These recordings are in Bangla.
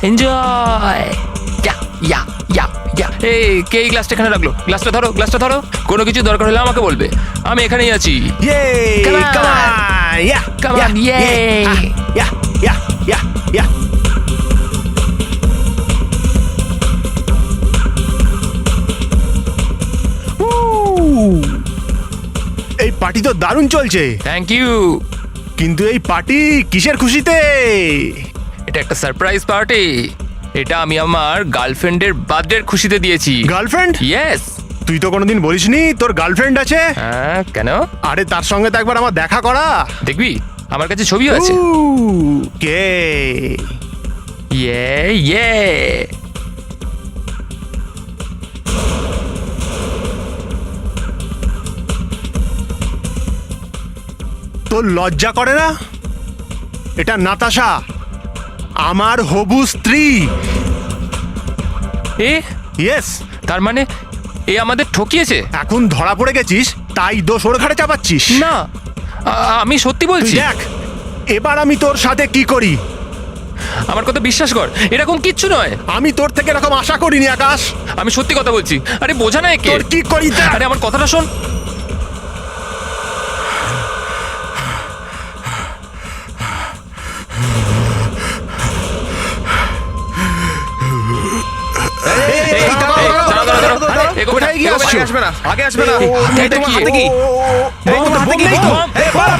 এনজয়। এই কে এই গ্লাসটা এখানে রাখলো? গ্লাসটা ধরো, গ্লাসটা ধরো। কোনো কিছু দরকার হলে আমাকে বলবে, আমি এখানেই আছি। Come on, এই পার্টি তো দারুণ চলছে, থ্যাংক ইউ। কিন্তু এই পার্টি কিসের খুশিতে? এটা একটা সারপ্রাইজ পার্টি। এটা আমি আমার গার্লফ্রেন্ডের বার্থডের খুশিতে দিয়েছি। গার্লফ্রেন্ড? ইয়েস। তুই তো কোনোদিন বলিসনি তোর গার্লফ্রেন্ড আছে। হ্যাঁ, কেন? আরে তার সঙ্গে তো একবার আমার দেখা করা। দেখবি, আমার কাছে ছবিও আছে। কে? ইয়ে। তোর লজ্জা করে না? এটা নাতাশা, আমার হবু স্ত্রী। এ ইয়েস। তার মানে এ আমাদের ঠকিয়েছে? এখন ধরা পড়ে গেছিস তাই দোষ ওর ঘাড়ে চাপাচ্ছিস? না, আমি সত্যি বলছি। দেখ এবার আমি তোর সাথে কি করি। আমার কথা বিশ্বাস কর, এরকম কিচ্ছু নয়। আমি তোর থেকে এরকম আশা করিনি আকাশ। আমি সত্যি কথা বলছি। আরে বোঝা না একে। তোর কি করি? আরে আমার কথাটা শোন। কোথায় গিয়ে আসছো? আগে আসবে না। এটা কি? হাতে কি? এই তো হাতে কি? পালা।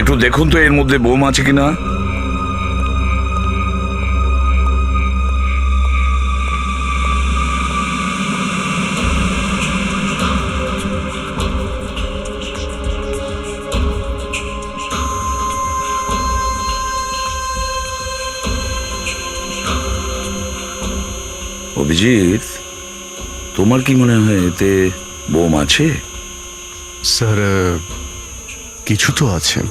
একটু দেখুন তো এর মধ্যে বোম আছে কিনা। অভিজিৎ, তোমার কি মনে হয় এতে বোম আছে? স্যার কিছু তো আছে।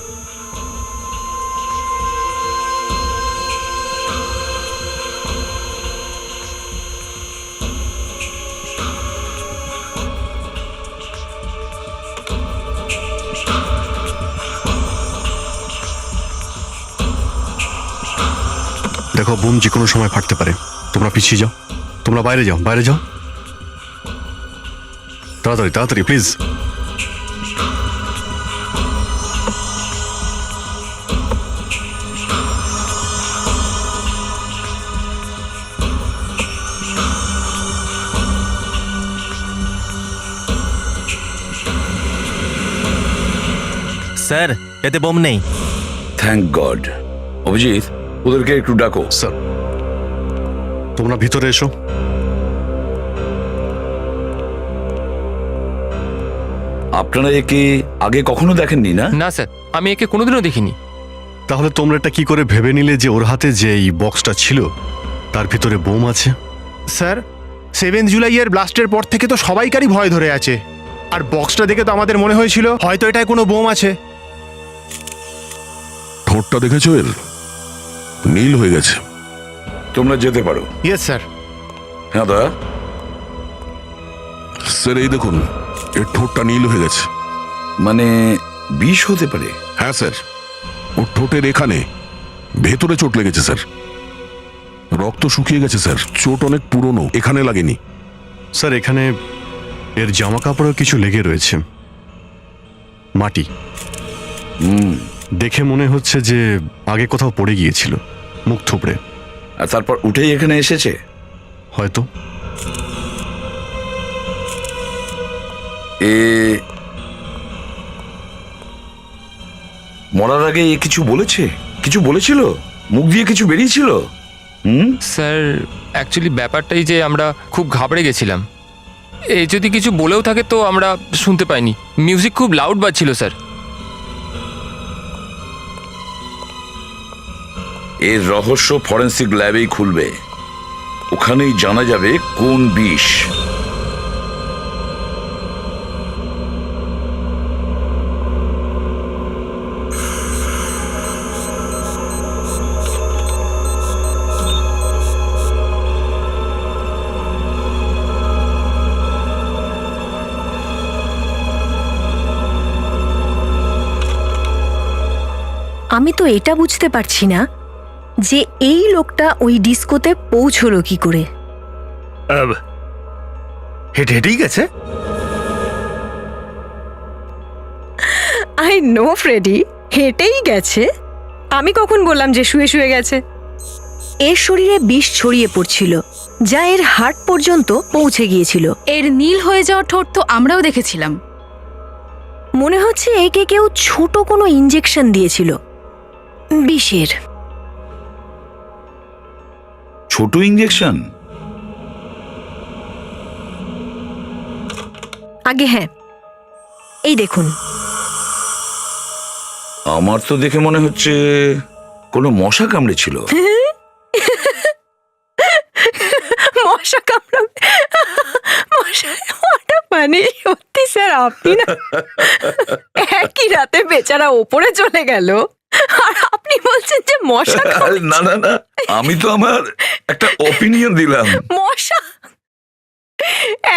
দেখো বোম যে কোনো সময় ফাটতে পারে। তোমরা পিছিয়ে যাও, তোমরা বাইরে যাও, বাইরে যাও, তাড়াতাড়ি তাড়াতাড়ি প্লিজ। স্যার এতে বোম নেই। Thank God. অভিজিৎ, ওদেরকে একটু ডাকো। স্যার তোমরা ভিতরে এসো। আপনারা একে আগে কখনো দেখেননি না? না স্যার, আমি একে কোনোদিনও দেখিনি। তাহলে তোমরা এটা কি করে ভেবে নিলে যে ওর হাতে যে এই বক্সটা ছিল তার ভিতরে বোম আছে? স্যার 7 জুলাইয়ের ব্লাস্টের পর থেকে তো সবাইকারই ভয় ধরে আছে, আর বক্সটা দেখে তো আমাদের মনে হয়েছিল হয়তো এটায় কোনো বোম আছে। ঠোঁটটা দেখেছো এর? নীল হয়ে গেছে। তোমরা যেতে পারো। Yes sir. হ্যাঁ দাদা। স্যার এই দেখুন, এর ঠোঁটটা নীল হয়ে গেছে। মানে বিষ হতে পারে? হ্যাঁ স্যার, ওর ঠোঁটের এখানে ভেতরে চোট লেগেছে স্যার। রক্ত শুকিয়ে গেছে স্যার, চোট অনেক পুরনো, এখানে লাগেনি। স্যার এখানে এর জামা কাপড়েও কিছু লেগে রয়েছে, মাটি। দেখে মনে হচ্ছে যে আগে কোথাও পড়ে গিয়েছিল, মুখ থুবড়ে। আর তারপর উঠেই এখানে এসেছে হয়তো। এ মরার আগে এ কিছু বলেছে? কিছু বলেছিল? মুখ দিয়ে কিছু বেরিয়েছিল? স্যার অ্যাকচুয়ালি ব্যাপারটাই যে আমরা খুব ঘাবড়ে গেছিলাম। এই যদি কিছু বলেও থাকে তো আমরা শুনতে পাইনি। মিউজিক খুব লাউড বাজছিল স্যার। এর রহস্য ফরেন্সিক ল্যাবেই খুলবে। ওখানেই জানা যাবে কোন বিষ। আমি তো এটা বুঝতে পারছি না যে এই লোকটা ওই ডিস্কোতে পৌঁছলো কি করে। হেঁটে হেঁটেই গেছে। আই নো ফ্রেডি, হেঁটেই গেছে। আমি কখন বললাম যে শুয়ে শুয়ে গেছে? এর শরীরে বিষ ছড়িয়ে পড়ছিল, যা এর হার্ট পর্যন্ত পৌঁছে গিয়েছিল। এর নীল হয়ে যাওয়া ঠোঁট তো আমরাও দেখেছিলাম। মনে হচ্ছে একে কেউ ছোট কোনো ইঞ্জেকশন দিয়েছিল বিষের। ছোট ইঞ্জেকশন? আগে হ্যাঁ, এই দেখুন। আমার তো দেখে মনে হচ্ছে কোনো মশা কামড়েছিল। মশা কামড়াবে? মশা মানে সত্যি স্যার, আপনি না একই রাতে বেচারা ওপরে চলে গেল আর আপনি বলছেন যে মশা কামড়েছে? না না না, আমি তো আমার একটা অপিনিয়ন দিলাম। মশা?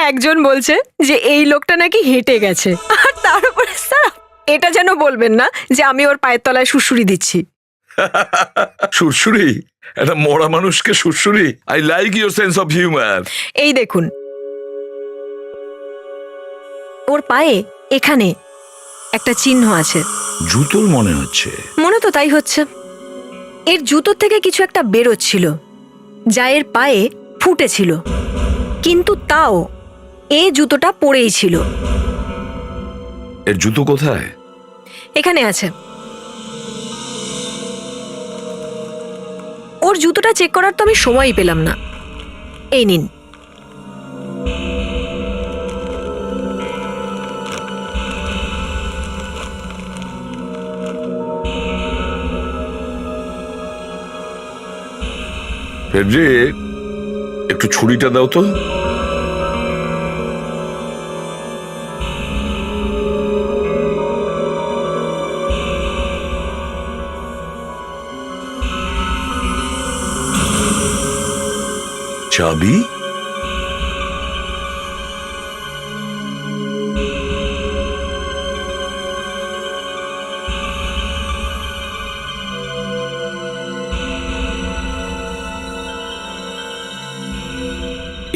একজন বলছে যে এই লোকটা নাকি হেঁটে গেছে, আর তার উপরে স্যার এটা যেন বলবেন না যে আমি ওর পায়ের তলায় সুড়সুড়ি দিচ্ছি। সুরসুরি? একটা মরা মানুষকে সুরসুরি? I like your sense of humour. এই দেখুন, ওর পায়ে এখানে একটা চিহ্ন আছে। জুতোর মনে হচ্ছে। মনে তো তাই হচ্ছে। এর জুতোর থেকে কিছু একটা বেরোচ্ছিল যা এর পায়ে ফুটেছিল, কিন্তু তাও এ জুতোটা পরেই ছিল। এর জুতো কোথায়? এখানে আছে। ওর জুতোটা চেক করার তো আমি সময়ই পেলাম না। এই নিন। ফেডরিক, একটু ছুরিটা দাও তো। চাবি?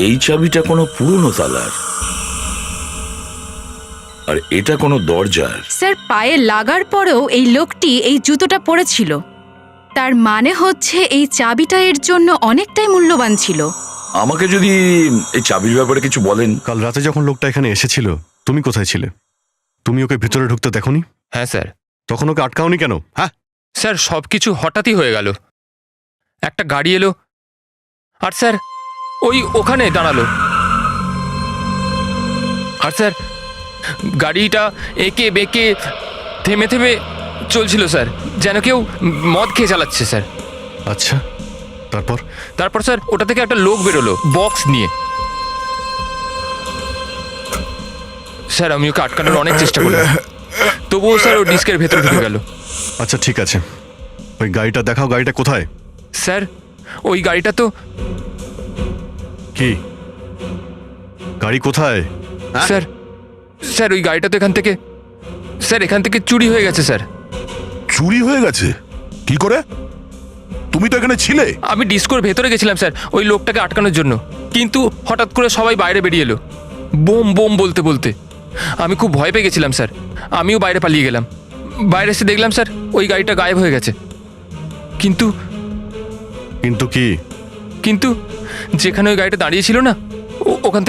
এই চাবিটা কোনো পুরনো তালার, আর এটা কোনো দরজার। স্যার পায়ে লাগার পরেও এই লোকটি এই জুতোটা পরেছিল। তার মানে হচ্ছে এই চাবিটা এর জন্য অনেকটাই মূল্যবান ছিল। আমাকে যদি এই চাবির ব্যাপারে কিছু বলেন। কাল রাতে যখন লোকটা এখানে এসেছিল তুমি কোথায় ছিলে? তুমি ওকে ভিতরে ঢুকতে দেখোনি? হ্যাঁ স্যার। তখন ওকে আটকাওনি কেন? হ্যাঁ স্যার সব কিছু হঠাৎই হয়ে গেল। একটা গাড়ি এলো আর স্যার ওই ওখানে দাঁড়ালো। আর স্যার গাড়িটা এঁকে বেঁকে থেমে থেমে চলছিল স্যার, যেন কেউ মদ খেয়ে চালাচ্ছে স্যার। আচ্ছা, তারপর? তারপর স্যার ওটা থেকে একটা লোক বেরোলো বক্স নিয়ে। স্যার আমি ওকে আটকানোর অনেক চেষ্টা করলাম, তবুও স্যার ও ডিস্কের ভেতরে ঢুকে গেল। আচ্ছা ঠিক আছে, ওই গাড়িটা দেখাও। গাড়িটা কোথায়? স্যার ওই গাড়িটা তো। কি গাড়ি কোথায়? স্যার স্যার ওই গাড়িটা তো এখান থেকে, স্যার এখান থেকে চুরি হয়ে গেছে স্যার। চুরি হয়ে গেছে? কি করে? তুমি তো এখানে ছিলে। আমি ডিস্কোর ভেতরে গেছিলাম স্যার ওই লোকটাকে আটকানোর জন্য, কিন্তু হঠাৎ করে সবাই বাইরে বেরিয়ে এলো বোম বোম বলতে বলতে। আমি খুব ভয় পেয়ে গেছিলাম স্যার, আমিও বাইরে পালিয়ে গেলাম। বাইরে এসে দেখলাম স্যার ওই গাড়িটা গায়েব হয়ে গেছে। কিন্তু কিন্তু কি? কিন্তু যেখানে ওই গাড়িটা দাঁড়িয়ে ছিল না ওখান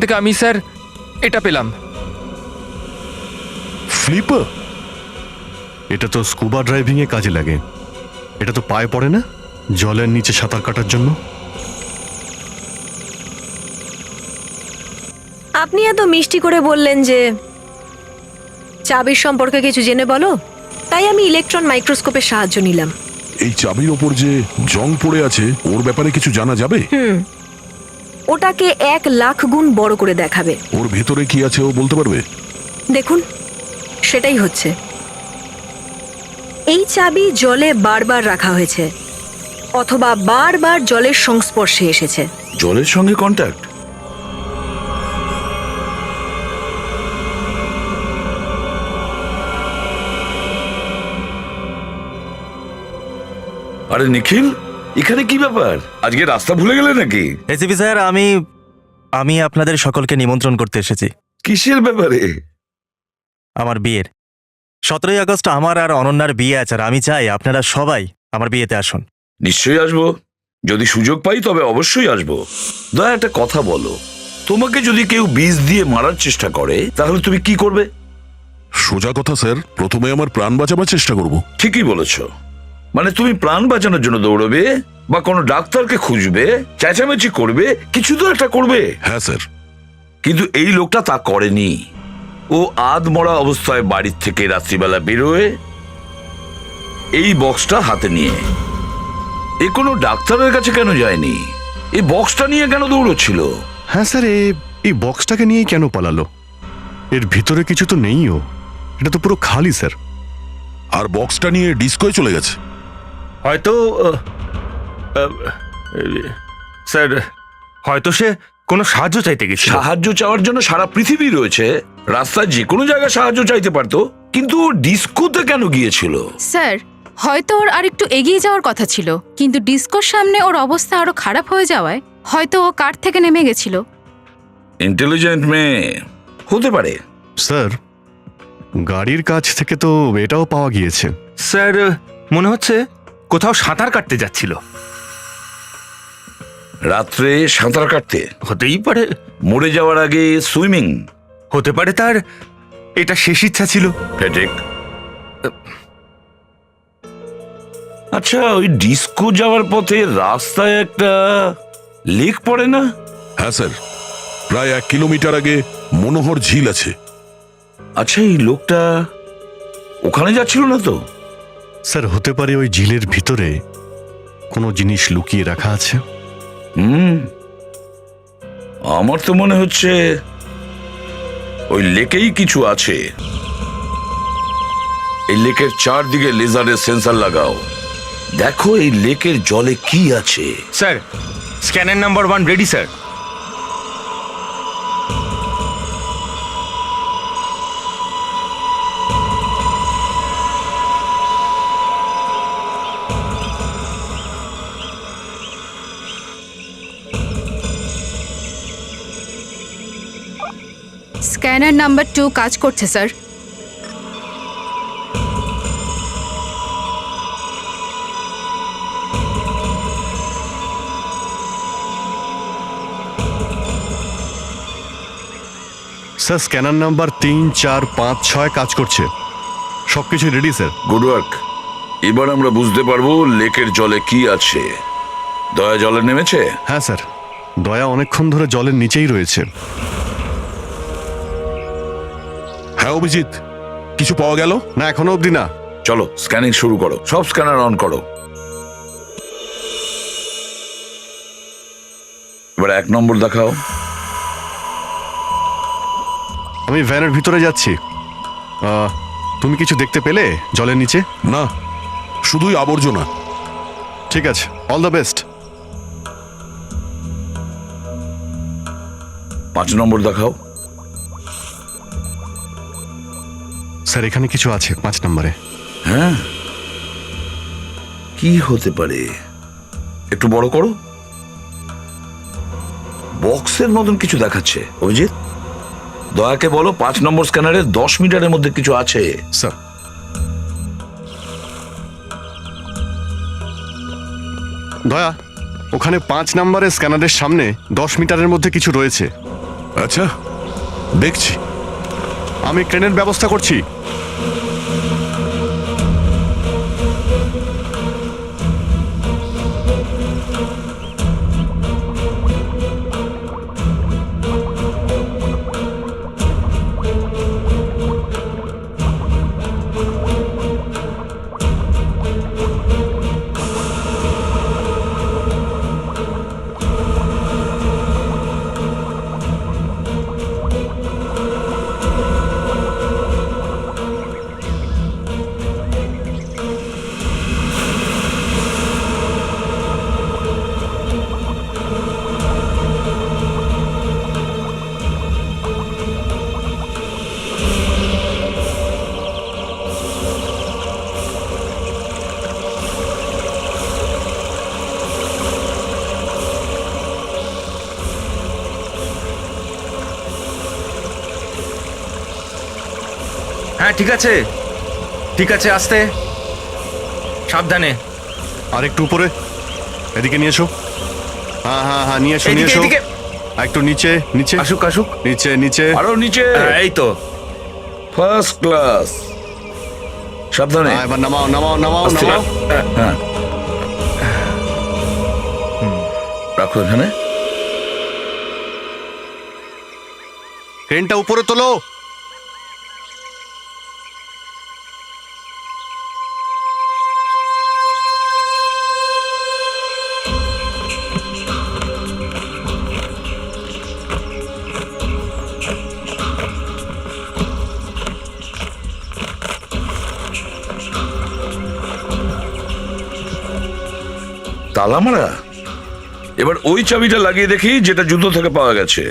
থেকে আমি স্যার এটা পেলাম। ফ্লিপার? এটা তো স্কুবা ড্রাইভিং এ কাজে লাগে। এটা তো পায়ে পড়ে না, জলের নিচে সাঁতার কাটার জন্য। আপনি এত মিষ্টি করে বললেন যে চাবির সম্পর্কে কিছু জেনে বলো, তাই আমি ইলেকট্রন মাইক্রোস্কোপের সাহায্য নিলাম। এই চাবির ওপর যে জং পড়ে আছে ওর ব্যাপারে কিছু জানা যাবে? ওটাকে 1,00,000 গুণ বড় করে দেখাবে। ওর ভেতরে কি আছে ও বলতে পারবে? দেখুন, সেটাই হচ্ছে। এই চাবি জলে বারবার রাখা হয়েছে, অথবা বারবার জলের সংস্পর্শে এসেছে। জলের সঙ্গে কন্ট্যাক্ট? আরে নিখিল, এখানে কি ব্যাপার? আজকে রাস্তা ভুলে গেলে নাকি? এসিপি স্যার, আমি আপনাদের সকলকে নিমন্ত্রণ করতে এসেছি কিসের ব্যাপারে? আমার বিয়ের। 17ই আগস্ট আমার আর অনন্যার বিয়ে আছে, আর আমি চাই আপনারা সবাই আমার বিয়েতে আসুন। নিশ্চয়ই আসবো, যদি সুযোগ পাই তবে অবশ্যই আসবো। দয়া, একটা কথা বলো, তোমাকে যদি কেউ বিষ দিয়ে মারার চেষ্টা করে তাহলে তুমি কি করবে? সোজা কথা স্যার, প্রথমে আমার প্রাণ বাঁচাবার চেষ্টা করব। ঠিকই বলেছ। মানে তুমি প্রাণ বাঁচানোর জন্য দৌড়বে, বা কোনো ডাক্তারকে খুঁজবে, চেঁচামেচি করবে, কিছু তো একটা করবে। হ্যাঁ স্যার। কিন্তু এই লোকটা তা করেনি। ও আধমরা অবস্থায় বাড়ির থেকে রাত্রিবেলা বেরোয় এই বক্সটা হাতে নিয়ে। এ কোনো ডাক্তারের কাছে কেন যায়নি? এই বক্সটা নিয়ে কেন দৌড়চ্ছিল? হ্যাঁ স্যার, এই বক্সটাকে নিয়েই কেন পালালো? এর ভিতরে কিছু তো নেইও, এটা তো পুরো খালি স্যার। আর বক্সটা নিয়ে ডিস্কোয় চলে গেছে। হয়তো স্যার, হয়তো সে কোনো সাহায্য চাইতে গেছিল। সাহায্য চাওয়ার জন্য সারা পৃথিবী রয়েছে, রাস্তায় যে কোনো জায়গায় সাহায্য চাইতে পারতো, কিন্তু ও ডিস্কোতে কেন গিয়েছিল? স্যার, হয়তো ওর আর একটু এগিয়ে যাওয়ার কথা ছিল, কিন্তু ডিস্কোর সামনে ওর অবস্থা আরো খারাপ হয়ে যাওয়ায় হয়তো ও কার থেকে নেমে গেছিল। ইন্টেলিজেন্ট মেয়ে হতে পারে। স্যার, গাড়ির কাছ থেকে তো এটাও পাওয়া গিয়েছে। স্যার, মনে হচ্ছে কোথাও সাঁতার কাটতে যাচ্ছিল। রাত্রে সাঁতার কাটতে? হতেই পারে। মরে যাওয়ার আগে সুইমিং? হতে পারে তার এটা শেষ ইচ্ছা ছিল। ঠিক। আচ্ছা, ওই ডিস্কো যাওয়ার পথে রাস্তায় একটা লেক পড়ে না? হ্যাঁ স্যার, প্রায় 1 কিলোমিটার আগে মনোহর ঝিল আছে। আচ্ছা, এই লোকটা ওখানে যাচ্ছিল না তো? স্যার, হতে পারে ওই ঝিলের ভিতরে কোনো জিনিস লুকিয়ে রাখা আছে। আমার তো মনে হচ্ছে ওই লেকেই কিছু আছে। এই লেকের চারদিকে লেজারের সেন্সর লাগাও, দেখো এই লেকের জলে কি আছে। Sir, scanner number 1 ready sir. Scanner number 2 কাজ করছে স্যার। স্যার, স্ক্যানার নাম্বার 3, 4, 5, 6 কাজ করছে। সবকিছু রেডি স্যার। Good work. এবার আমরা বুঝতে পারবো লেকের জলে কি আছে। দয়া জলে নেমেছে? হ্যাঁ স্যার, দয়া অনেকক্ষণ ধরে জলের নিচেই রয়েছে। হ্যাঁ অভিজিৎ, কিছু পাওয়া গেল? না, এখনো অবধি না। চলো স্ক্যানিং শুরু করো, সব স্ক্যানার অন করো। এবার 1 নম্বর দেখাও। আমি ভ্যানের ভিতরে যাচ্ছি। তুমি কিছু দেখতে পেলে জলের নিচে? না, শুধুই আবর্জনা। ঠিক আছে, অল দ্য বেস্ট। 5 নম্বর দেখাও। স্যার, এখানে কিছু আছে 5 নম্বরে। হ্যাঁ, কি হতে পারে? একটু বড় করো। বক্সের মতন কিছু দেখাচ্ছে। অভিজিৎ, দয়াকে বলো 5 নম্বর স্ক্যানারে 10 মিটারের মধ্যে কিছু আছে। স্যার, দয়া, ওখানে 5 নম্বরের স্ক্যানারের সামনে 10 মিটারের মধ্যে কিছু রয়েছে। আচ্ছা, দেখছি, আমি ট্রেনের ব্যবস্থা করছি। হ্যাঁ ঠিক আছে, ঠিক আছে, আস্তে সাবধানে। আর একটু উপরে, এদিকে নিয়ে এসো। হ্যাঁ হ্যাঁ হ্যাঁ, নিয়ে এসো, নিয়ে এইদিকে, এসো। এইদিকে। আর একটু নিচে, নিচে আসুক আসুক। নিচে নিচে। আরো নিচে। এই তো। First class. সাবধানে। এবার নামাও নামাও নামাও আস্তে। নামাও। হ্যাঁ। রাখো এখানে। ট্রেনটা উপরে তোলো। তালা মারা। এবার ওই চাবিটা লাগিয়ে দেখি যেটা জুতো থেকে পাওয়া গেছে।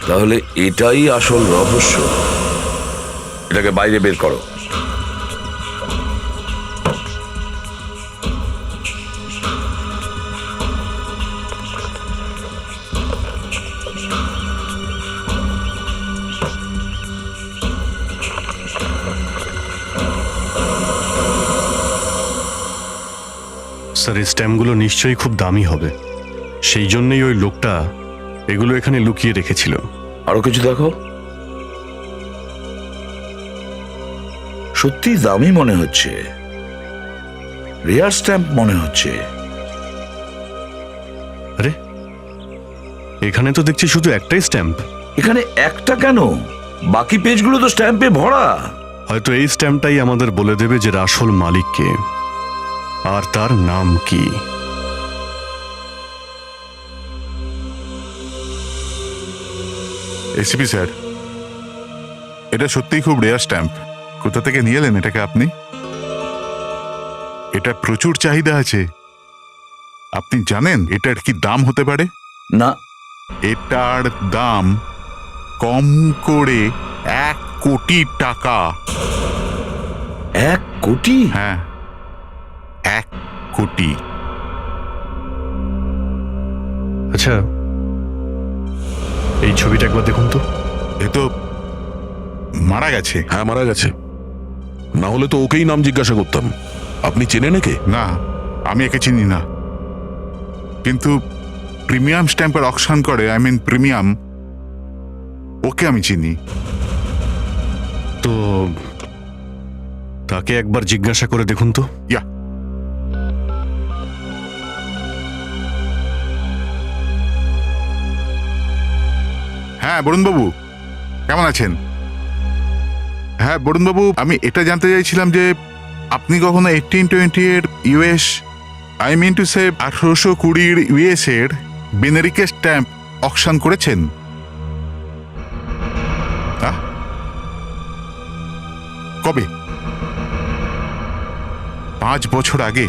তাহলে এটাই আসল রহস্য। এটাকে বাইরে বের করো। স্যার, এই স্ট্যাম্পগুলো নিশ্চয়ই খুব দামি হবে, সেই জন্যই ওই লোকটা এগুলো এখানে লুকিয়ে রেখেছিল। আরো কিছু দেখো। সত্যি দামি মনে হচ্ছে, রেয়ার স্ট্যাম্প মনে হচ্ছে। আরে, এখানে তো দেখছি শুধু একটাই স্ট্যাম্প। এখানে একটা কেন, বাকি পেজগুলো তো স্ট্যাম্পে ভরা। হয়তো এই স্ট্যাম্পটাই আমাদের বলে দেবে যে আসল মালিক কে আর তার নাম কি। এসিপি স্যার, এটা সত্যিই খুব রেয়ার স্ট্যাম্প। কোথা থেকে নিয়ে এলেন এটাকে আপনি? এটা প্রচুর চাহিদা আছে। আপনি জানেন এটার কি দাম হতে পারে? না। এটার দাম কম করে 1 কোটি টাকা। 1 কোটি? হ্যাঁ, 1 কোটি। আচ্ছা, এই ছবিটা একবার দেখুন তো। এ তো মারা গেছে। হ্যাঁ মারা গেছে, না হলে তো ওকেই নাম জিজ্ঞাসা করতাম। আপনি চেনেন একে? না, আমি একে চিনি না, কিন্তু প্রিমিয়াম স্ট্যাম্পের অকশন করে, প্রিমিয়াম, ওকে আমি চিনি। তো তাকে একবার জিজ্ঞাসা করে দেখুন তো। ইয়া। হ্যাঁ বরুণবাবু, কেমন আছেন? হ্যাঁ বরুণবাবু, আমি এটা জানতে চাইছিলাম যে আপনি কখনো 1820 এর ইউএস, টু সে 1820 ইউএস এর বেনেরিকে স্ট্যাম্প অকশন করেছেন? কবে? 5 বছর আগে?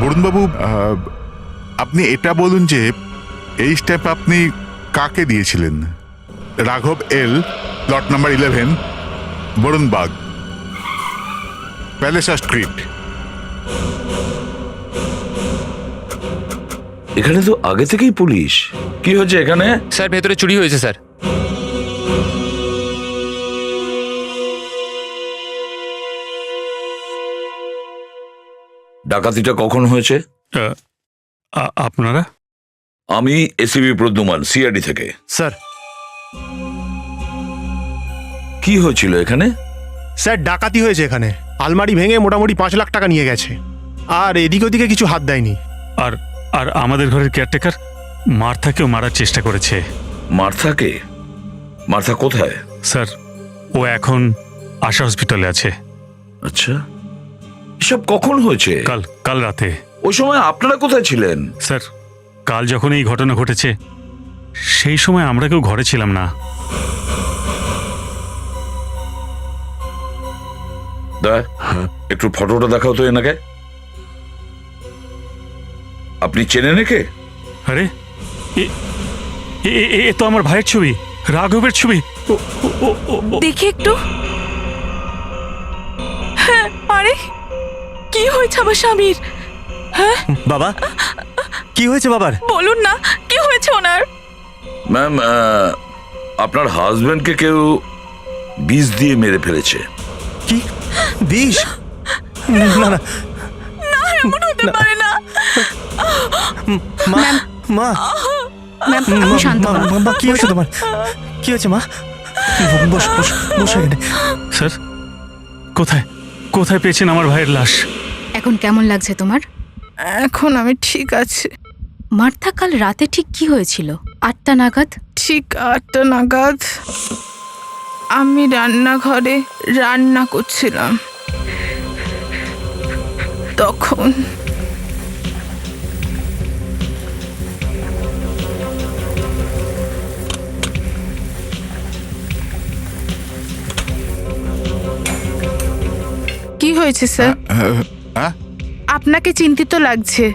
বরুণবাবু, আপনি এটা বলুন যে এই স্ট্যাম্প আপনি কাকে দিয়েছিলেন? রাঘব এল, প্লট নাম্বার 11, বরুণবাগ। প্যালেসা স্ট্রিট। এখানে তো আগে থেকেই পুলিশ। কি হয়েছে এখানে? স্যার ভেতরে চুরি হয়েছে স্যার। ডাকাতিটা কখন হয়েছে? আপনারা? আমি এসিবি প্রদ্যুমান, সিআইডি থেকে। স্যার কি হয়েছিল এখানে? স্যার ডাকাতি হয়েছে এখানে, আলমারি ভেঙে মোটামুটি 5 লাখ টাকা নিয়ে গেছে, আর এদিকে ওদিকে কিছু হাত দেয়নি। আর আর আমাদের ঘরের কেয়ারটেকার মার্থাকেও মারার চেষ্টা করেছে। মার্থাকে? মার্থা কোথায়? স্যার ও এখন আশা হসপিটালে আছে। আচ্ছা, এসব কখন হয়েছে? কাল রাতে। ওই সময় আপনারা কোথায় ছিলেন? স্যার কাল যখন এই ঘটনা ঘটেছে সেই সময় আমরা কেউ ঘরে ছিলাম না। একটু ফটোটা দেখাও তো এনাকে। আপনি চেনেন একে? আরে এ তো আমার ভাইয়ের ছবি, রাঘবের ছবি। দেখি একটু। হ্যাঁ, আরে কি হয়েছে আমার স্বামীর? হ্যাঁ বাবা, কি হয়েছে বাবার? বলুন না, কি হয়েছে ওনার? ম্যাম, আপনার হাজবেন্ডকে কেউ বিষ দিয়ে মেরে ফেলেছে। কি বিষ? না না এমন হতে পারে না। মা, মা, ম্যাম আপনি শান্ত হন। মা, কি হয়েছে তোমার? কি হয়েছে মা? বস বস বস এখানে। স্যার কোথায় কোথায় পেয়েছেন আমার ভাইয়ের লাশ? এখন কেমন লাগছে তোমার? এখন আমি ঠিক আছি। মার্থা কাল রাতে ঠিক কি হয়েছিল? 8টা নাগাদ? ঠিক 8টা নাগাদ আমি রান্নাঘরে রান্না করছিলাম, তখন কি হয়েছে স্যার? হ্যাঁ, আপনাকে চিন্তিত লাগছে।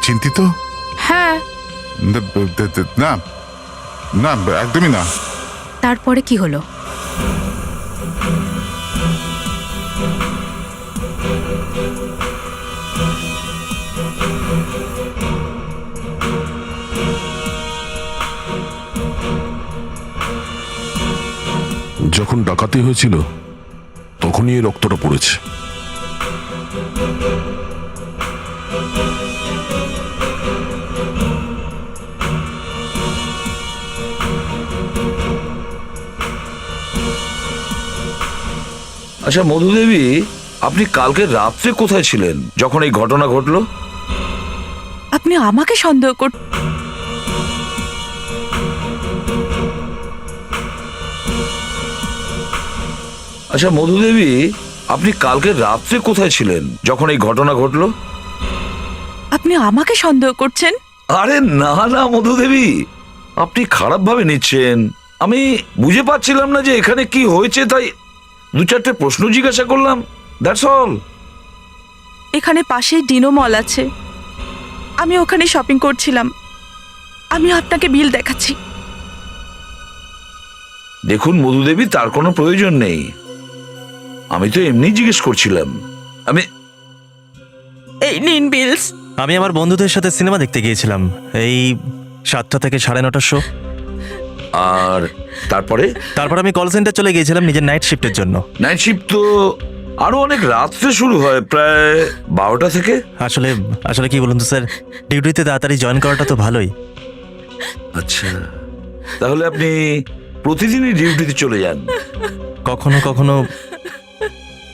চিন্তিত? হ্যাঁ। না না, একদমই না। তারপরে কি হলো? যখন ডাকাতি হয়েছিল তখনই এই রক্তটা পড়েছে। আচ্ছা মধুদেবী, আপনি কালকে রাত্রে কোথায় ছিলেন যখন এই ঘটনা ঘটলো? আপনি আমাকে সন্দেহ কর। আচ্ছা মধুদেবী, আপনি কালকে রাত্রে কোথায় ছিলেন যখন এই ঘটনা ঘটলো? আপনি আমাকে সন্দেহ করছেন? আরে না না মধুদেবী, আপনি খারাপ ভাবে নিচ্ছেন। আমি বুঝে পাচ্ছিলাম না যে এখানে কি হয়েছে, তাই 2-4টে প্রশ্ন জিজ্ঞাসা করলাম, দ্যাটস অল। এখানে পাশেই ডিনো মল আছে, আমি ওখানে শপিং করছিলাম। আমি আপনাকে বিল দেখাচ্ছি। দেখুন মধুদেবী, তার কোনো প্রয়োজন নেই, আমি তো এমনি জিজ্ঞেস করছিলাম। আমি এই নিন বিলস। আমি আমার বন্ধুদের সাথে সিনেমা দেখতে গিয়েছিলাম, এই 7টা থেকে 9:30 শো। আর তারপরে? তারপর আমি কল সেন্টার চলে গিয়েছিলাম নিজের নাইট শিফটের জন্য। নাইট শিফট তো আরো অনেক রাত্রে শুরু হয়, প্রায় 12টা থেকে। আসলে আসলে কি বলুন তো স্যার, ডিউটিতে তাড়াতাড়ি জয়েন করাটা তো ভালোই। আচ্ছা, তাহলে আপনি প্রতিদিনই ডিউটিতে চলে যান? কখনো কখনো।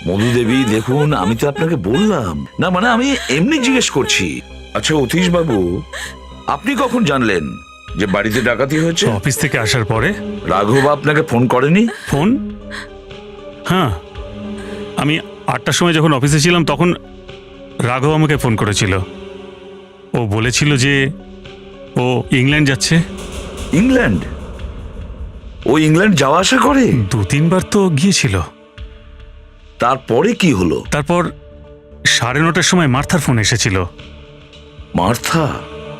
মধুদেবী দেখুন, আমি তো আপনাকে বললাম না, মানে আমি এমনি জিজ্ঞেস করছি। আচ্ছা অতীশ বাবু, আপনি কখন জানলেন যে বাড়িতে ডাকাতি হয়েছে? অফিস থেকে আসার পরে। রাঘব আপনাকে ফোন করেনি? ফোন? হ্যাঁ, আমি 8টার সময় যখন অফিসে ছিলাম তখন রাঘব আমাকে ফোন করেছিল। ও বলেছিল যে ও ইংল্যান্ড যাচ্ছে। ইংল্যান্ড? ও ইংল্যান্ড যাওয়া আসা করে? 2-3 বার তো গিয়েছিল। তারপরে কি হলো? তারপর 9:30টার সময় মার্থার ফোন এসেছিল। মার্থা?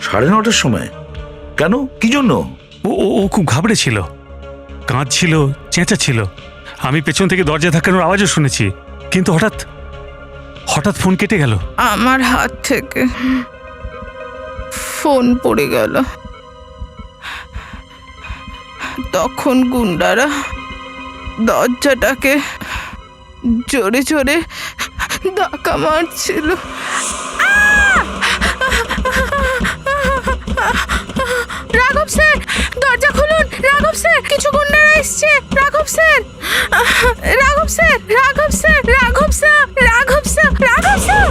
9:30টার সময়? কেন, কি জন্য? ও ও ও খুব ঘাবড়ে ছিল, কাঁদছিল, চেঁচাচ্ছিল। আমি পেছন থেকে দরজা ধাক্কানোর আওয়াজও শুনেছি, কিন্তু হঠাৎ হঠাৎ ফোন কেটে গেল। আমার হাত থেকে ফোন পড়ে গেল। তখন গুন্ডারা দরজাটাকে জোরে জোরে ধাক্কা মারছিল। রাঘব স্যার, দরজা খুলুন। রাঘব স্যার, কিছু গুন্ডারা এসছে। রাঘব স্যার, রাঘব স্যার, রাঘব স্যার, রাঘব স্যার, রাঘব স্যার, রাঘব স্যার।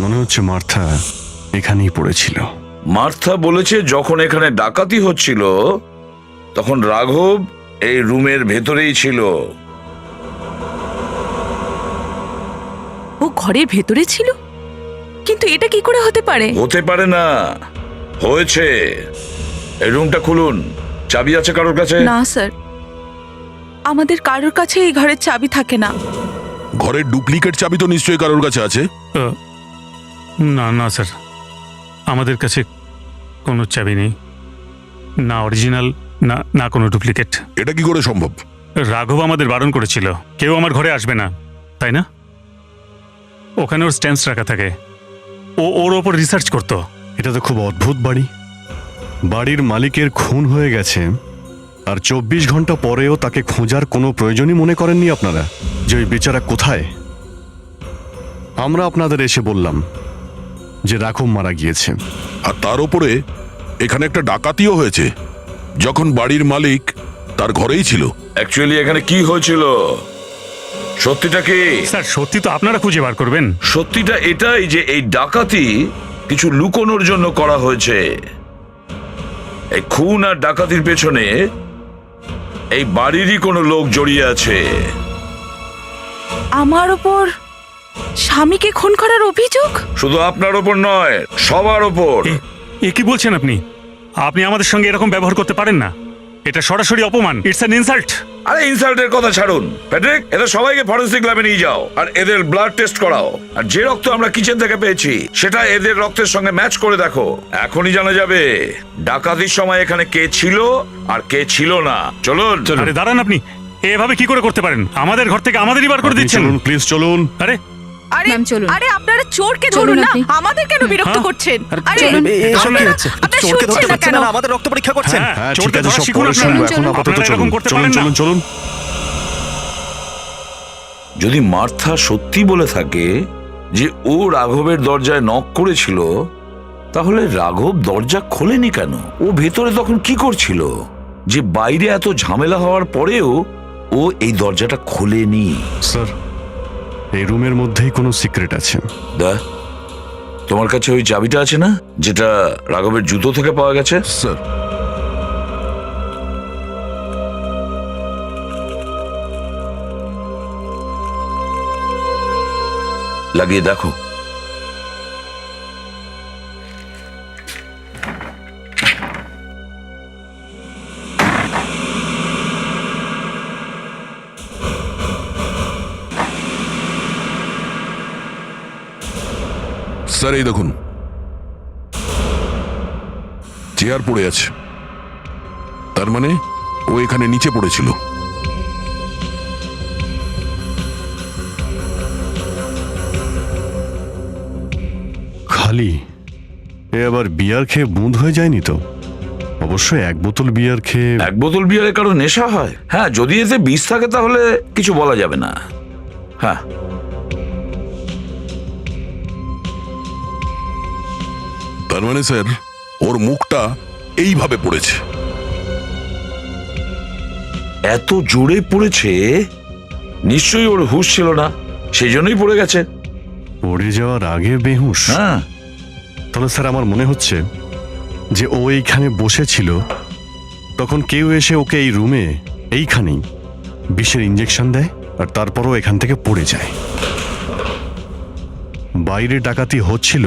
মনে হচ্ছে মার্থা এখানেই পড়েছিল। মার্থা বলেছে যখন এখানে ডাকাতি হচ্ছিল তখন রাঘব এই রুমের ভেতরেই ছিল। ও ঘরের ভেতরে ছিল? কিন্তু এটা কি করে হতে পারে? হতে পারে না, হয়েছে। এই রুমটা খুলুন। চাবি আছে কারোর কাছে? না স্যার, আমাদের কারোর কাছে এই ঘরের চাবি থাকে না। ঘরের ডুপ্লিকেট চাবি তো নিশ্চয়ই কারোর কাছে আছে। না না স্যার, আমাদের কাছে কোনো চাবি নেই, না অরিজিনাল না না কোনো ডুপ্লিকেট। এটা কি করে সম্ভব? রাঘব আমাদের বারণ করেছিল কেউ আমার ঘরে আসবে না, তাই না? ওখানে ওর স্ট্যাম্পস রাখা থাকে, ও ওর ওপর রিসার্চ করতো। এটা তো খুব অদ্ভুত বাড়ি। বাড়ির মালিকের খুন হয়ে গেছে আর 24 ঘন্টা পরেও তাকে খোঁজার কোনো প্রয়োজনই মনে করেননি আপনারা যে ওই বেচারা কোথায়? আমরা আপনাদের এসে বললাম যে রাঘব মারা গিয়েছে। আর তার উপরে এখানে একটা ডাকাতিও হয়েছে যখন বাড়ির মালিক তার ঘরেই ছিল। অ্যাকচুয়ালি এখানে কি হয়েছিল সত্যিটা কি? স্যার সত্যি তো আপনারা খুঁজে বার করবেন। সত্যিটা এটাই যে এই ডাকাতি কিছু লুকোনোর জন্য করা হয়েছে। এই খুন আর ডাকাতির পেছনে এই বাড়িরই কোনো লোক জড়িয়ে আছে। আমার ওপর স্বামীকে খুন করার অভিযোগ? শুধু আপনার ওপর নয়, সবার ওপর। এ কি বলছেন আপনি? আপনি আমাদের সঙ্গে এরকম ব্যবহার করতে পারেন না, এটা সরাসরি অপমান। It's an insult. আরে ইনসাল্টের কথা ছাড়ুন প্যাট্রিক, এদের সবাইকে ফরেনসিক ল্যাবে নিয়ে যাও আর এদের ব্লাড টেস্ট করাও। আর যে রক্ত আমরা কিচেন থেকে পেয়েছি সেটা এদের রক্তের সঙ্গে ম্যাচ করে দেখো। এখনই জানা যাবে ডাকাতির সময় এখানে কে ছিল আর কে ছিল না। চলুন। আরে দাঁড়ান, আপনি এভাবে কি করে করতে পারেন? আমাদের ঘর থেকে আমাদেরই বার করে দিচ্ছেন। চলুন প্লিজ, চলুন। আরে আরে ম্যাম, চলুন। আরে আপনারা চোরকে চলুন ধরুন না, আপনি। আমাদের কেন বিরক্ত করছেন? আরে চলুন। এসব কি হচ্ছে? আপনারা চোরকে ধরতে শুনছেন না পারছেন কেন? না, আমাদের রক্ত পরীক্ষা করছেন। হ্যাঁ, হ্যাঁ ঠিক চোরকে আছে, ধরা সব শিখুন পরে আপনারা। শুনবো, এখন আপাতত আপনারা এরকম চলুন করতে চলুন পারেন না। চলুন চলুন। যদি মার্থা সত্যি বলে থাকে যে ও রাঘবের দরজায় নক করেছিল, তাহলে রাঘব দরজা খোলেনি কেন? ও ভেতরে তখন কি করছিল যে বাইরে এত ঝামেলা হওয়ার পরেও ও এই দরজাটা খোলেনি? স্যার, এই রুমের মধ্যেই কোনো সিক্রেট আছে। দা, তোমার কাছে ওই চাবিটা আছে না, যেটা রাঘবের জুতো থেকে পাওয়া গেছে? স্যার, লাগিয়ে দেখো। স্যার এই দেখুন, চেয়ার পড়ে আছে। তার মানে ও এখানে নিচে পড়েছিল। খালি এ আবার বিয়ার খেয়ে বুঁদ হয়ে যায়নি তো? অবশ্যই এক বোতল বিয়ার খেয়ে। এক বোতল বিয়ারে কারো নেশা হয়? হ্যাঁ, যদি এতে বিষ থাকে তাহলে কিছু বলা যাবে না। হ্যাঁ, তার মানে স্যার ওর মুখটা এইভাবে পড়েছে। এত জোরে পড়েছে, নিশ্চয়ই ওর হুঁশ ছিল না, সেই জন্যই পড়ে গেছে। পড়ে যাওয়ার আগে বেহুশ? হ্যাঁ। তাহলে স্যার আমার মনে হচ্ছে যে ও এইখানে বসেছিল, তখন কেউ এসে ওকে এই রুমে এইখানেই বিষের ইঞ্জেকশন দেয় আর তারপরও এখান থেকে পড়ে যায়। বাইরে ডাকাতি হচ্ছিল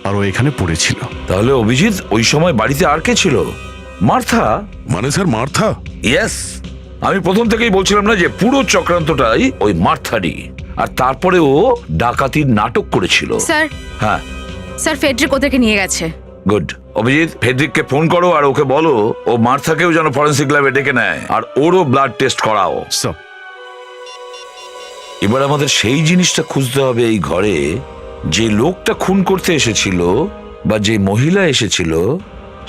আর ও এখানে পড়েছিল। তাহলে অভিজিৎ ওই সময় বাড়িতে আর কে ছিল? মার্থা? মানে স্যার মার্থা? ইয়েস, আমি প্রথম থেকেই বলছিলাম না যে পুরো চক্রান্তটাই ওই মার্থারই। আর তারপরে ও ডাকাতির নাটক করেছিল। স্যার হ্যাঁ, স্যার ফেডরিক ওদেরকে নিয়ে গেছে। গুড। অভিজিৎ, ফেডরিককে ফোন করো আর ওকে বলো ও মার্থাকেও যেন ফরেন্সিক ল্যাবে ডেকে নেয় আর ওরও ব্লাড টেস্ট করাও। স্যার, এবার আমাদের সেই জিনিসটা খুঁজতে হবে এই ঘরে, যে লোকটা খুন করতে এসেছিল বা যে মহিলা এসেছিল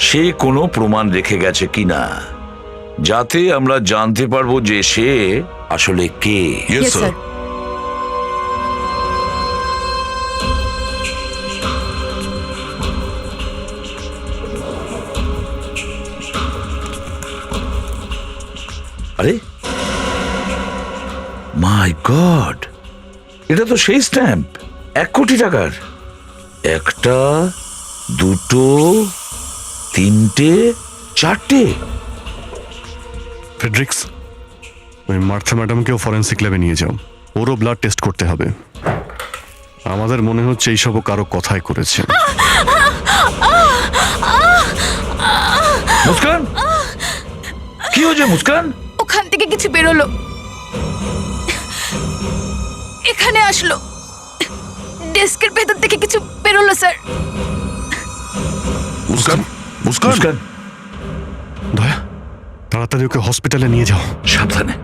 সে কোনো প্রমাণ রেখে গেছে কিনা, যাতে আমরা জানতে পারবো যে সে আসলে কে। Yes Yes, sir. sir. আরে মাই গড, এটা তো সেই স্ট্যাম্প 1 কোটি টাকার। 1টা 2টো 3টে 4টে। ফেডরিক্স, ওই মার্থা ম্যাডামকেও ফরেন্সিক ল্যাবে নিয়ে যাও, ওরও ব্লাড টেস্ট করতে হবে। আমাদের মনে হচ্ছে এইসবও কারো কথাই করেছে। মুস্কান, কি হয়েছে মুস্কান? ওখান থেকে কিছু বেরোলো, এখানে আসলো, ডেস্কের ভেতর থেকে কিছু বেরোলো স্যার। মুস্কান, মুস্কান, মুস্কান, দয়া, তাড়াতাড়ি ওকে হসপিটালে নিয়ে যাও। সাবধানে।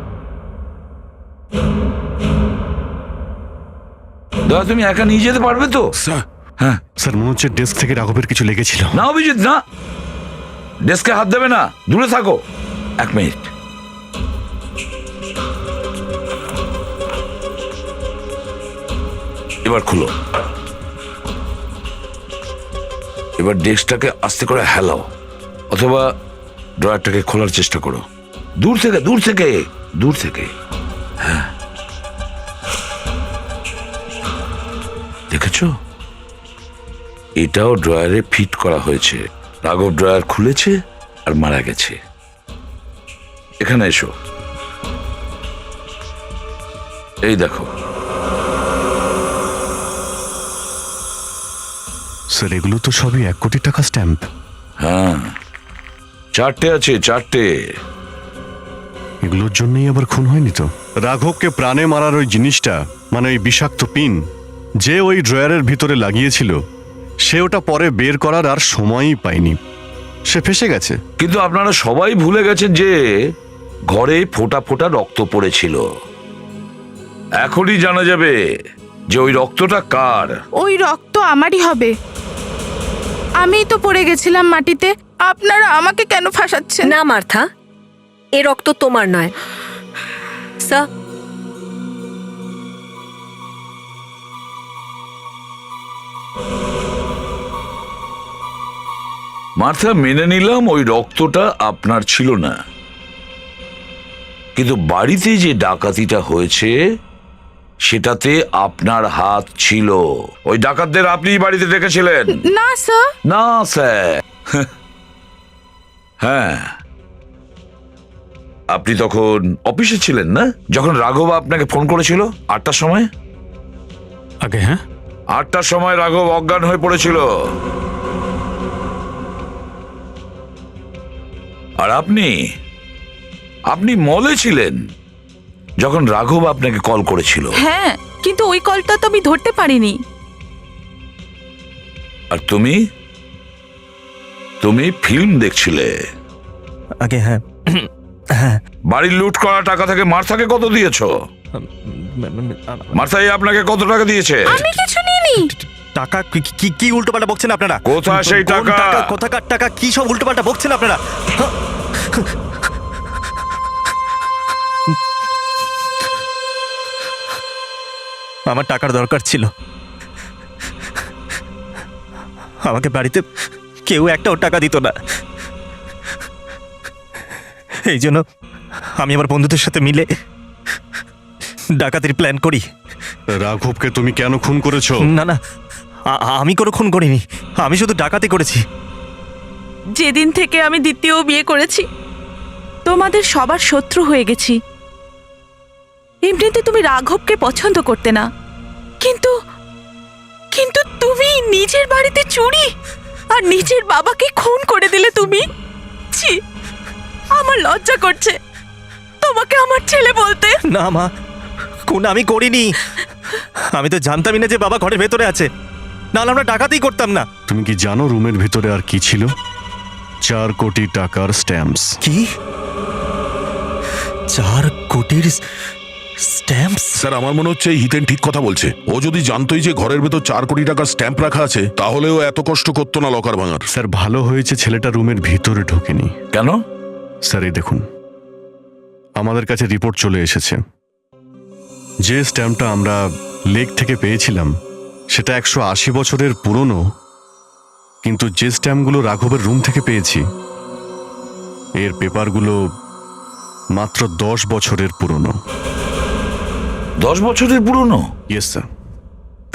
দাদা, তুমি একা নিয়ে যেতে পারবে তো? স্যার। হ্যাঁ। স্যার, মনে হচ্ছে ডেস্ক থেকে রাঘবের কিছু লেগেছিল। না অভিজিৎ, না, ডেস্কে হাত দেবে না, দূরে থাকো। 1 মিনিট। এবার খুলো। এবার ডেস্কটাকে আস্তে করে হেলাও, অথবা ড্রয়ারটাকে খোলার চেষ্টা করো। দূর থেকে, দূর থেকে, দূর থেকে। হ্যাঁ, দেখেছো? এটাও ড্রয়ারে ফিট করা হয়েছে। রাঘব ড্রয়ার খুলেছে আর মারা গেছে। এখানে এসো, এই দেখো। স্যার, এগুলো তো সবই 1 কোটি টাকা স্ট্যাম্প। হ্যাঁ, 4টে আছে, 4টে। এগুলোর জন্যই আবার খুন হয়নি তো? রাঘবকে প্রাণে মারার ওই জিনিসটা, মানে ওই বিষাক্ত পিন যে ওই ড্রয়ারের ভিতরে লাগিয়েছিল, সে ওটা পরে বের করার আর সময়ই পায়নি, সে ফেসে গেছে। কিন্তু আপনারা সবাই ভুলে গেছেন যে ঘরে ফোঁটা ফোঁটা রক্ত পড়েছিল। এখনই জানা যাবে যে ওই রক্তটা কার। ওই রক্ত আমারই হবে, আমিই তো পড়ে গেছিলাম মাটিতে। আপনারা আমাকে কেন ফাঁসাচ্ছেন? না মার্থা, এ রক্ত তোমার নয়। স্যার, মার্থা, মেনে নিলাম ওই রক্তটা আপনার ছিল না, কিন্তু বাড়িতে যে ডাকাতিটা হয়েছে সেটাতে আপনার হাত ছিল। ওই ডাকাতদের আপনি বাড়িতে ডেকেছিলেন। না স্যার। না স্যার। হ্যাঁ, আপনি তখন অফিসে ছিলেন না, যখন রাঘব আপনাকে ফোন করেছিল 8টার সময়। আগে হ্যাঁ, 8টার সময় রাঘব অজ্ঞান হয়ে পড়েছিল, আর আপনি মলে ছিলেন যখন রাঘব আপনাকে কল করেছিল। হ্যাঁ, কিন্তু ওই কলটা তো আমি ধরতে পারিনি। আর তুমি ফিল্ম দেখছিলে। আগে হ্যাঁ। হ্যাঁ, বাড়ির লুট করা টাকা থেকে মার্থাকে কত দিয়েছো? মার্থাই আপনাকে কত টাকা দিয়েছে? আমি কিছু নিইনি। টাকা কি উল্টোপাল্টা বকছেন আপনারা? কোথায় সেই কোন টাকা? কোথাকার টাকা? কি সব উল্টোপাল্টা বকছেন আপনারা? আমার টাকার দরকার ছিল, আমাকে বাড়িতে কেউ একটাও টাকা দিত না। এই জন্য আমি আমার বন্ধুদের সাথে মিলে ডাকাতির প্ল্যান করি। রাঘবকে তুমি কেন খুন করেছো? না না, আমি কোনো খুন করিনি, আমি শুধু ডাকাতি করেছি। যেদিন থেকে আমি দ্বিতীয় বিয়ে করেছি তোমাদের সবার শত্রু হয়ে গেছি। এমনিতে তুমি রাঘবকে পছন্দ করতে না, কিন্তু তুমি নিজের বাড়িতে চুরি আর নিজের বাবাকে খুন করে দিলে তুমি। ছি, আমার লজ্জা করছে তোমাকে আমার ছেলে বলতে। না মা, খুন আমি করিনি। আমি তো জানতামই না যে বাবা ঘরের ভেতরে আছে, নাহলে আমরা ডাকাতেই করতাম না। তুমি কি জানো রুমের ভিতরে আর কি ছিল? 4 কোটি টাকার স্ট্যাম্পস। কি? 4 কোটির স্ট্যাম্পস? স্যার আমার মনে হচ্ছে এই হিতেন ঠিক কথা বলছে। ও যদি জানতোই যে ঘরের ভেতর 4 কোটি টাকার স্ট্যাম্প রাখা আছে, তাহলে ও এত কষ্ট করতো না লকার ভাঙার। স্যার ভালো হয়েছে ছেলেটা রুমের ভিতরে ঢোকেনি। কেন? স্যার এই দেখুন, আমাদের কাছে রিপোর্ট চলে এসেছে। যে স্ট্যাম্পটা আমরা লেক থেকে পেয়েছিলাম সেটা 180 বছরের পুরনো, কিন্তু যে স্ট্যাম্পগুলো রাঘবের রুম থেকে পেয়েছি এর পেপারগুলো মাত্র 10 বছরের পুরনো। 10 বছরের পুরনো? Yes sir.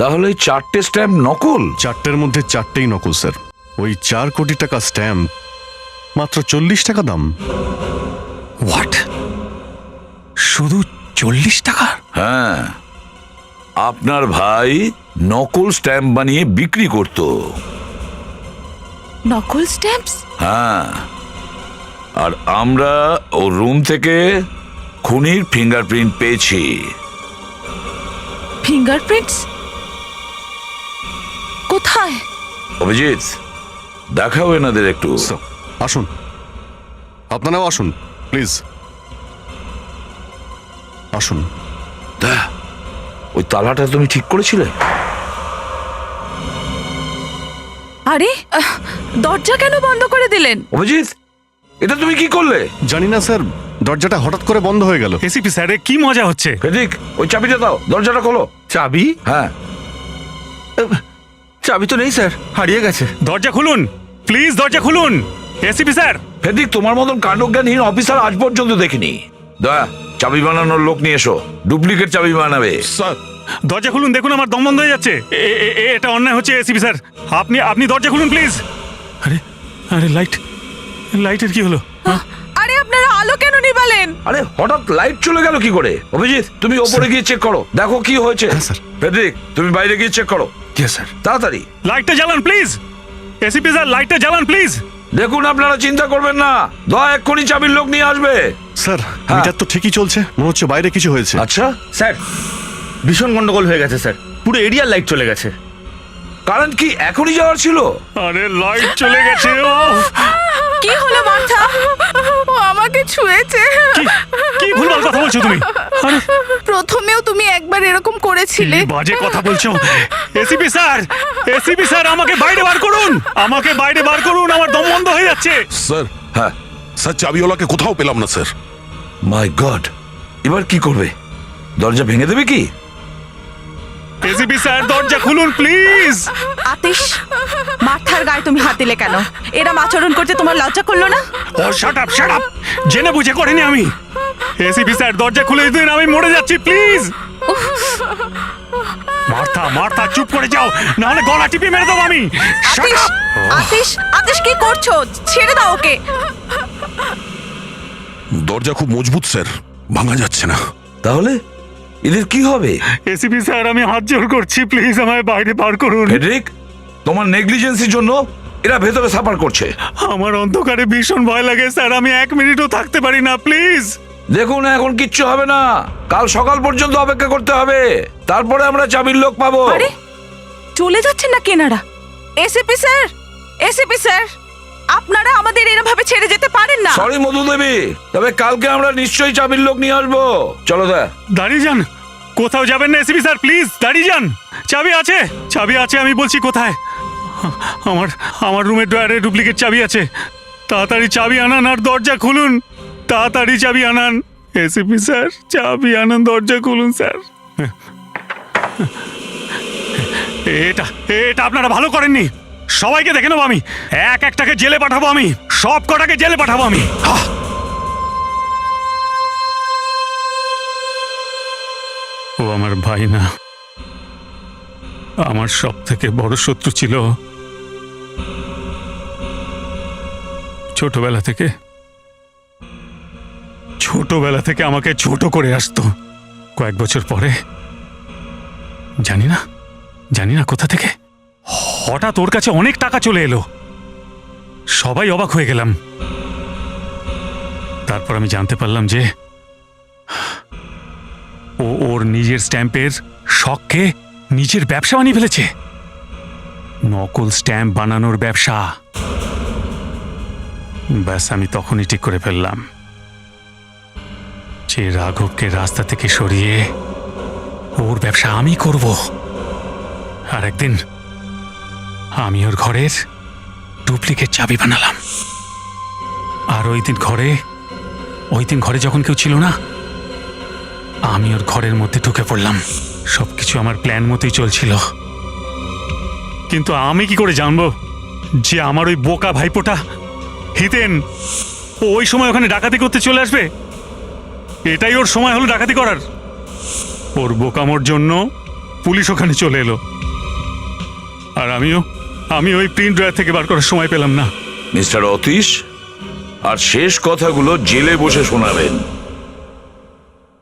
তাহলে 4টে স্ট্যাম্প নকল? 4টের মধ্যে 4টেই নকল স্যার। ওই 4 কোটি টাকা স্ট্যাম্প মাত্র 40 টাকা দাম। হোয়াট? শুধু 40 টাকা? হ্যাঁ, আপনার ভাই নকল স্ট্যাম্প বানিয়ে বিক্রি করত। নকল স্ট্যাম্পস? হ্যাঁ, আর আমরা ও রুম থেকে খুনির ফিঙ্গারপ্রিন্ট পেয়েছি। ফিঙ্গারপ্রিন্টস? কোথায়? অভিজিৎ, দেখাও এনাদের একটু। আসুন, আপনারাও আসুন প্লিজ, আসুন। ওই তালাটা তুমি ঠিক করেছিলে? আরে দরজা কেন বন্ধ করে দিলেন? অভিজিৎ, এটা তুমি কি করলে? জানি না স্যার, দরজাটা হঠাৎ করে বন্ধ হয়ে গেল। এসিপি স্যার, কি মজা হচ্ছে? ফেদিক, ওই চাবিটা দাও, দরজাটা খোলো। চাবি? হ্যাঁ। চাবি তো নেই স্যার, হারিয়ে গেছে। দরজা খুলুন প্লিজ, দরজা খুলুন। ACP sir. ফেদিক, তোমার মতন কাণ্ডজ্ঞানহীন অফিসার আজ পর্যন্ত দেখিনি। দয়া, চাবি বানানোর লোক নিয়ে এসো, ডুপ্লিকেট চাবি বানাবে। স্যার দরজা খুলুন, দেখুন আমার দম বন্ধ হয়ে যাচ্ছে। এটা অন্যায় হচ্ছে এসিপি স্যার। আপনি দরজা খুলুন প্লিজ। আরে আরে লাইটের কি হলো? আরে আপনারা আলো কেন নিভালেন? আরে হঠাৎ লাইট চলে গেল কি করে? অভিজিৎ, তুমি ওপরে গিয়ে চেক করো, দেখো কি হয়েছে। ফেদিক, তুমি বাইরে গিয়ে চেক করো। Yes sir. তাড়াতাড়ি লাইটটা জ্বালান প্লিজ। এসিপি স্যার, লাইটটা জ্বালান প্লিজ। দেখুন, আপনারা চিন্তা করবেন না, দয়া এক্ষুনি চাবির লোক নিয়ে আসবে। স্যার মিটার তো ঠিকই চলছে, মনে হচ্ছে বাইরে কিছু হয়েছে। আচ্ছা, স্যার ভীষণ গন্ডগোল হয়ে গেছে স্যার, পুরো এরিয়ার লাইট চলে গেছে। কারেন্ট কি এখনই যাওয়ার ছিল? আরে লাইট চলে গেছে। কি হলো মাথা? ও আমাকে ছুঁয়েছে। কি ভুলভাল কথা বলছো তুমি? আরে প্রথমেও তুমি একবার এরকম করেছিলে। কি বাজে কথা বলছো? এসিপি স্যার, আমাকে বাইরে বার করুন, আমাকে বাইরে বার করুন, আমার দম বন্ধ হয়ে যাচ্ছে। স্যার, হ্যাঁ স্যার চাবিওয়ালাকে কোথাও পেলাম না স্যার। মাই গড, এবার কি করবে? দরজা ভেঙে দেবে কি? এসিপি স্যার, দরজা খুলুন প্লিজ। আতিশ, মাথার গায়ে তুমি হাত দিলে কেন? এরম আচরণ করতে তোমার লজ্জা করলো না? ও শাট আপ, জেনে বুঝে করিনি আমি। এসিপি স্যার, দরজা খুলে দিন, আমি মরে যাচ্ছি প্লিজ। মার্থা চুপ করে যাও, না হলে গলা টিপে মেরে দেবো আমি। Shut up! আতিশ কি করছো? ছেড়ে দাও ওকে। দরজা খুব মজবুত স্যার, ভাঙা যাচ্ছে না। তাহলে এদের কি হবে? এসিপি স্যার, আমি হাত জোর করছি, প্লিজ আমায় বাইরে বার করুন। ফেডরিক, তোমার নেগলিজেন্সির জন্য এরা ভেতরে সাফার করছে। আমার অন্ধকারে ভীষণ ভয় লাগে স্যার, আমি 1 মিনিটও থাকতে পারি না, প্লিজ। দেখুন, এখন কিচ্ছু হবে না, কাল সকাল পর্যন্ত অপেক্ষা করতে হবে, তারপরে আমরা চাবির লোক পাবো। আরে চলে যাচ্ছেন না কেনারা? এসিপি স্যার, আপনারা আমাদের এরকম ভাবে ছেড়ে যেতে পারেন না। সরি মধু দেবী, তবে কালকে আমরা নিশ্চয়ই চাবির লোক নিয়ে আসবো। চলো দাঁড়িয়ে যান, কোথাও যাবেন না এসিপি স্যার, প্লিজ দাঁড়িয়ে যান। চাবি আছে, আমি বলছি কোথায়। আমার রুমের ড্রয়ারে ডুপ্লিকেট চাবি আছে। তাড়াতাড়ি চাবি আনান আর দরজা খুলুন, তাড়াতাড়ি চাবি আনান। এসিপি স্যার, চাবি আনান, দরজা খুলুন স্যার। এটা আপনারা ভালো করেননি। সবাইকে দেখে নেবো আমি, একটাকে জেলে পাঠাবো আমি, সব কটাকে জেলে পাঠাবো আমি। ও আমার ভাই না, আমার সব থেকে বড় শত্রু ছিল। ছোটবেলা থেকে আমাকে ছোট করে আসতো। কয়েক বছর পরে জানি না কোথা থেকে হঠাৎ ওর কাছে অনেক টাকা চলে এলো। সবাই অবাক হয়ে গেলাম। তারপর আমি জানতে পারলাম যে ও ওর নিজের স্ট্যাম্পের শখকে নিজের ব্যবসা বানিয়ে ফেলেছে। নকল স্ট্যাম্প বানানোর ব্যবসা। ব্যাস, আমি তখনই ঠিক করে ফেললাম যে রাঘবকে রাস্তা থেকে সরিয়ে ওর ব্যবসা আমি করব। আর একদিন আমি ওর ঘরের ডুপ্লিকেট চাবি বানালাম। আর ওই দিন ঘরে যখন কেউ ছিল না, আমি ওর ঘরের মধ্যে ঢুকে পড়লাম। সবকিছু আমার প্ল্যান মতোই চলছিল। কিন্তু আমি কি করে জানবো যে আমার ওই বোকা ভাইপোটা হিতেন ও ওই সময় ওখানে ডাকাতি করতে চলে আসবে? এটাই ওর সময় হলো ডাকাতি করার। ওর বোকামোর জন্য পুলিশ ওখানে চলে এলো। আর আমি ওই প্রিন্ট ড্রয়ার থেকে বার করার সময় পেলাম না। মিস্টার অতীশ, আর শেষ কথাগুলো জেলে বসে শোনাবেন।